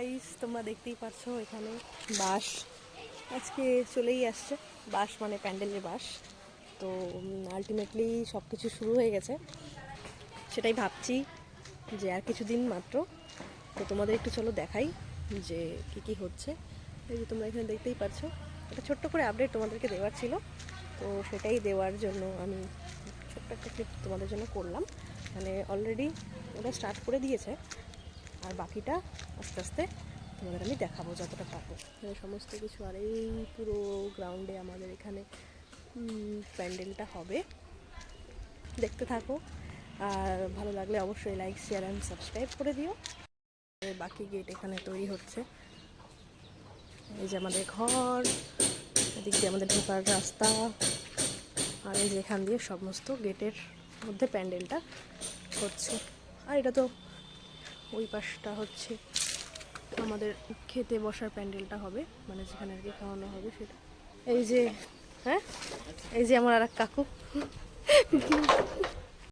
Guys, তোমরা দেখতেই পাচ্ছ এখানে বাঁশ আজকে চলেই আসছে। বাঁশ মানে প্যান্ডেলের বাঁশ। তো আলটিমেটলি সব কিছু শুরু হয়ে গেছে, সেটাই ভাবছি যে আর কিছুদিন মাত্র। তো তোমাদের একটু চলো দেখাই যে কি কি হচ্ছে। এই যে তোমরা এখানে দেখতেই পাচ্ছ, একটা ছোট্ট করে আপডেট তোমাদেরকে দেওয়ার ছিল, তো সেটাই দেওয়ার জন্য আমি ছোট্ট একটা ক্লিপ তোমাদের জন্য করলাম। মানে অলরেডি ওরা স্টার্ট করে দিয়েছে, আর বাকিটা আস্তে আস্তে তোমাদের আমি দেখাবো যতটা পারবো। এখানে সমস্ত কিছু, আর এই পুরো গ্রাউন্ডে আমাদের এখানে প্যান্ডেলটা হবে। দেখতে থাকো, আর ভালো লাগলে অবশ্যই লাইক, শেয়ার অ্যান্ড সাবস্ক্রাইব করে দিও। বাকি গেট এখানে তৈরি হচ্ছে। এই যে আমাদের ঘর, এদিক দিয়ে আমাদের ঢোকার রাস্তা, আর এই যে এখান দিয়ে সমস্ত গেটের মধ্যে প্যান্ডেলটা হচ্ছে। আর এটা তো ওই পাশটা হচ্ছে আমাদের খেতে বসার প্যান্ডেলটা হবে, মানে যেখানে আর কি খাওয়ানো হবে সেটা। এই যে, হ্যাঁ, এই যে আমার আর এক কাকু